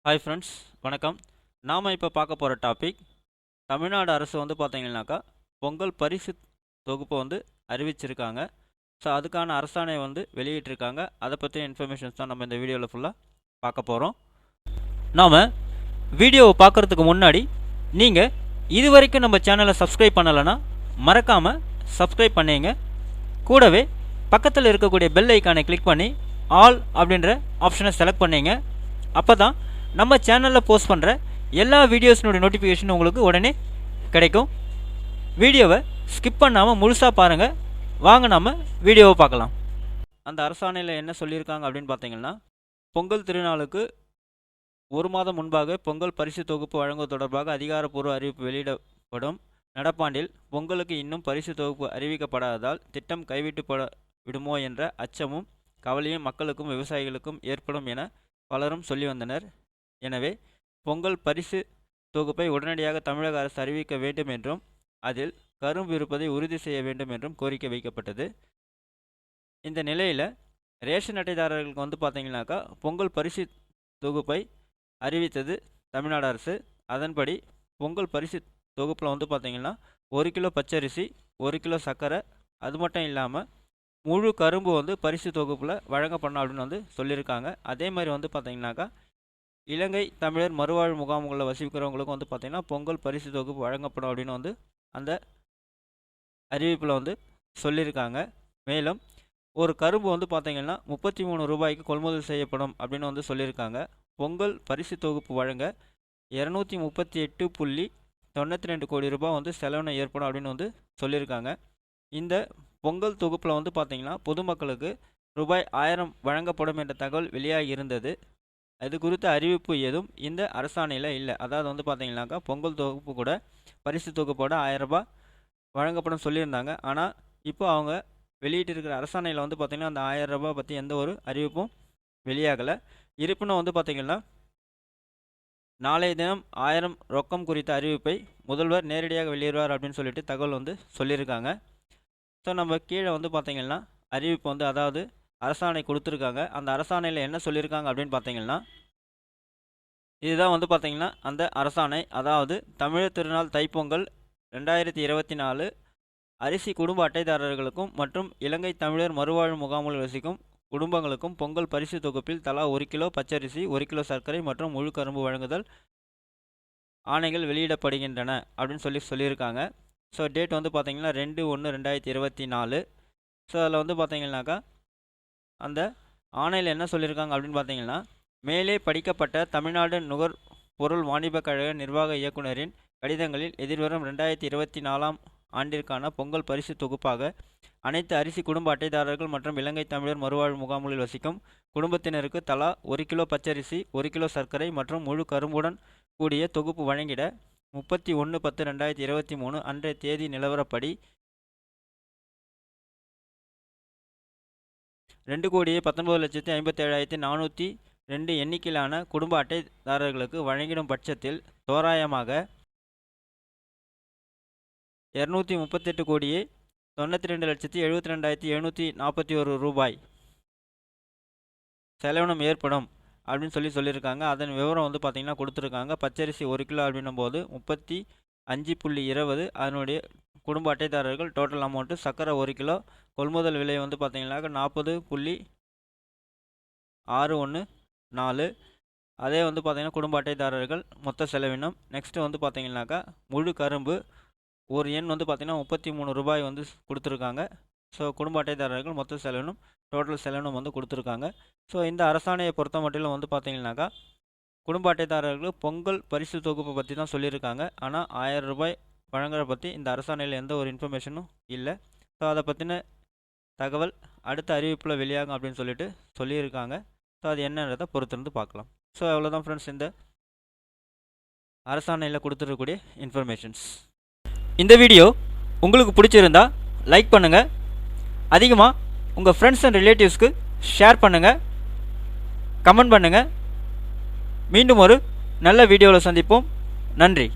Hi friends, வணக்கம். நாம் இப்போ பார்க்க போகிற டாபிக், தமிழ்நாடு அரசு வந்து பார்த்தீங்கன்னாக்கா பொங்கல் பரிசு தொகுப்பை வந்து அறிவிச்சிருக்காங்க. ஸோ அதுக்கான அரசாணை வந்து வெளியிட்டிருக்காங்க. அதை பற்றிய இன்ஃபர்மேஷன்ஸ் தான் நம்ம இந்த வீடியோவில் ஃபுல்லாக பார்க்க போகிறோம். நாம் வீடியோவை பார்க்குறதுக்கு முன்னாடி நீங்கள் இது வரைக்கும் நம்ம சேனலை சப்ஸ்கிரைப் பண்ணலைன்னா மறக்காமல் சப்ஸ்கிரைப் பண்ணிங்க. கூடவே பக்கத்தில் இருக்கக்கூடிய பெல் ஐக்கானை கிளிக் பண்ணி ஆல் அப்படின்ற ஆப்ஷனை செலக்ட் பண்ணிங்க. அப்போ தான் நம்ம சேனலில் போஸ்ட் பண்ணுற எல்லா வீடியோஸ்னுடைய நோட்டிஃபிகேஷன் உங்களுக்கு உடனே கிடைக்கும். வீடியோவை ஸ்கிப் பண்ணாமல் முழுசாக பாருங்கள். வாங்க நம்ம வீடியோவை பார்க்கலாம். அந்த அரசாணையில் என்ன சொல்லியிருக்காங்க அப்படின்னு பார்த்தீங்கன்னா, பொங்கல் திருநாளுக்கு ஒரு மாதம் முன்பாக பொங்கல் பரிசு தொகுப்பு வழங்குவது தொடர்பாக அதிகாரப்பூர்வ அறிவிப்பு வெளியிடப்படும். நடப்பாண்டில் பொங்கலுக்கு இன்னும் பரிசு தொகுப்பு அறிவிக்கப்படாததால் திட்டம் கைவிட்டுப்பட விடுமோ என்ற அச்சமும் கவலையும் மக்களுக்கும் விவசாயிகளுக்கும் ஏற்படும் என பலரும் சொல்லி வந்தனர். எனவே பொங்கல் பரிசு தொகுப்பை உடனடியாக தமிழக அரசு அறிவிக்க வேண்டும் என்றும் அதில் கரும்பு இருப்பதை உறுதி செய்ய வேண்டும் என்றும் கோரிக்கை வைக்கப்பட்டது. இந்த நிலையில் ரேஷன் அட்டைதாரர்களுக்கு வந்து பார்த்தீங்கன்னாக்கா பொங்கல் பரிசு தொகுப்பை அறிவித்தது தமிழ்நாடு அரசு. அதன்படி பொங்கல் பரிசு தொகுப்பில் வந்து பார்த்திங்கன்னா 1 கிலோ பச்சரிசி, 1 கிலோ சர்க்கரை, அது மட்டும் இல்லாமல் முழு கரும்பு வந்து பரிசு தொகுப்பில் வழங்கப்படணும் அப்படின்னு வந்து சொல்லியிருக்காங்க. அதே மாதிரி வந்து பார்த்திங்கனாக்கா இலங்கை தமிழர் மறுவாழ்வு முகாம்களில் வசிக்கிறவங்களுக்கும் வந்து பார்த்திங்கன்னா பொங்கல் பரிசு தொகுப்பு வழங்கப்படும் அப்படின்னு வந்து அந்த அறிவிப்பில் வந்து சொல்லியிருக்காங்க. மேலும் ஒரு கரும்பு வந்து பார்த்திங்கன்னா 33 ரூபாய்க்கு கொள்முதல் செய்யப்படும் அப்படின்னு வந்து சொல்லியிருக்காங்க. பொங்கல் பரிசு தொகுப்பு வழங்க 238.92 கோடி ரூபாய் வந்து செலவினம் ஏற்படும் அப்படின்னு வந்து சொல்லியிருக்காங்க. இந்த பொங்கல் தொகுப்பில் வந்து பார்த்திங்கன்னா பொதுமக்களுக்கு ரூபாய் 1000 வழங்கப்படும் என்ற தகவல் வெளியாகி இருந்தது. அது குறித்த அறிவிப்பு எதுவும் இந்த அரசாணையில் இல்லை. அதாவது வந்து பார்த்தீங்கன்னாக்கா பொங்கல் தொகுப்பு கூட பரிசு தொகுப்போட 1000 ரூபாய் வழங்கப்படும் சொல்லியிருந்தாங்க. ஆனால் இப்போ அவங்க வெளியிட்டிருக்கிற அரசாணையில் வந்து பார்த்திங்கன்னா அந்த 1000 ரூபாய் பற்றி எந்த ஒரு அறிவிப்பும் வெளியாகலை. இருப்பினும் வந்து பார்த்திங்கன்னா நாளைய தினம் 1000 ரொக்கம் குறித்த அறிவிப்பை முதல்வர் நேரடியாக வெளியிடுவார் அப்படின்னு சொல்லிட்டு தகவல் வந்து சொல்லியிருக்காங்க. ஸோ நம்ம கீழே வந்து பார்த்திங்கன்னா அறிவிப்பு வந்து அதாவது அரசாணை கொடுத்துருக்காங்க. அந்த அரசாணையில் என்ன சொல்லியிருக்காங்க அப்படின்னு பார்த்தீங்கன்னா, இதுதான் வந்து பார்த்திங்கன்னா அந்த அரசாணை. அதாவது தமிழர் திருநாள் தைப்பொங்கல் 2024 அரிசி குடும்ப அட்டைதாரர்களுக்கும் மற்றும் இலங்கை தமிழர் மறுவாழ்வு முகாமில் வசிக்கும் குடும்பங்களுக்கும் பொங்கல் பரிசு தொகுப்பில் தலா 1 கிலோ பச்சரிசி, 1 கிலோ சர்க்கரை மற்றும் முழு கரும்பு வழங்குதல் ஆணைகள் வெளியிடப்படுகின்றன அப்படின்னு சொல்லியிருக்காங்க. ஸோ டேட் வந்து பார்த்திங்கன்னா 2/1/2024. ஸோ அதில் வந்து பார்த்திங்கன்னாக்கா அந்த ஆணையில் என்ன சொல்லியிருக்காங்க அப்படின்னு பார்த்தீங்கன்னா, மேலே படிக்கப்பட்ட தமிழ்நாடு நுகர்பொருள் வாணிப கழக நிர்வாக இயக்குநரின் கடிதங்களில் எதிர்வரும் 2024 ஆண்டிற்கான பொங்கல் பரிசு தொகுப்பாக அனைத்து அரிசி குடும்ப அட்டைதாரர்கள் மற்றும் இலங்கை தமிழர் மறுவாழ்வு முகாம்களில் வசிக்கும் குடும்பத்தினருக்கு தலா 1 கிலோ பச்சரிசி, 1 கிலோ சர்க்கரை மற்றும் முழு கரும்புடன் கூடிய தொகுப்பு வழங்கிட 31/10/2023 அன்றைய தேதி நிலவரப்படி 2,19,57,402 எண்ணிக்கையிலான குடும்ப அட்டைதாரர்களுக்கு வழங்கிடும் பட்சத்தில் தோராயமாக 238,92,72,741 ரூபாய் செலவினம் ஏற்படும் அப்படின்னு சொல்லியிருக்காங்க. அதன் விவரம் வந்து பார்த்திங்கன்னா கொடுத்துருக்காங்க. பச்சரிசி 1 கிலோ அப்படின்னும் போது 35.20 அதனுடைய குடும்ப அட்டைதாரர்கள் டோட்டல் அமௌண்ட்டு. சர்க்கரை 1 கிலோ கொள்முதல் விலை வந்து பார்த்திங்கனாக்கா 40.614. அதே வந்து பார்த்திங்கன்னா குடும்ப அட்டைதாரர்கள் மொத்த செலவினம். நெக்ஸ்ட்டு வந்து பார்த்திங்கனாக்கா முழு கரும்பு ஒரு எண் வந்து பார்த்திங்கன்னா 33 ரூபாய் வந்து கொடுத்துருக்காங்க. ஸோ குடும்ப அட்டைதாரர்கள் மொத்த செலவினம் டோட்டல் செலவினம் வந்து கொடுத்துருக்காங்க. ஸோ இந்த அரசாணையை பொறுத்த மட்டும் வந்து பார்த்திங்கனாக்கா குடும்ப அட்டைதாரர்கள் பொங்கல் பரிசு தொகுப்பை பற்றி தான் சொல்லியிருக்காங்க. ஆனால் 1000 ரூபாய் வழங்குறத பற்றி இந்த அரசாணையில் எந்த ஒரு இன்ஃபர்மேஷனும் இல்லை. ஸோ அதை பற்றின தகவல் அடுத்த அறிவிப்பில் வெளியாகும் அப்படின்னு சொல்லியிருக்காங்க. ஸோ அது என்னன்றதை பொறுத்திருந்து பார்க்கலாம். ஸோ அவ்வளோதான் ஃப்ரெண்ட்ஸ், இந்த அரசாணையில் கொடுத்துருக்கக்கூடிய இன்ஃபர்மேஷன்ஸ். இந்த வீடியோ உங்களுக்கு பிடிச்சிருந்தா லைக் பண்ணுங்கள், அதிகமாக உங்கள் ஃப்ரெண்ட்ஸ் அண்ட் ரிலேட்டிவ்ஸ்க்கு ஷேர் பண்ணுங்கள், கமெண்ட் பண்ணுங்கள். மீண்டும் ஒரு நல்ல வீடியோவில் சந்திப்போம். நன்றி.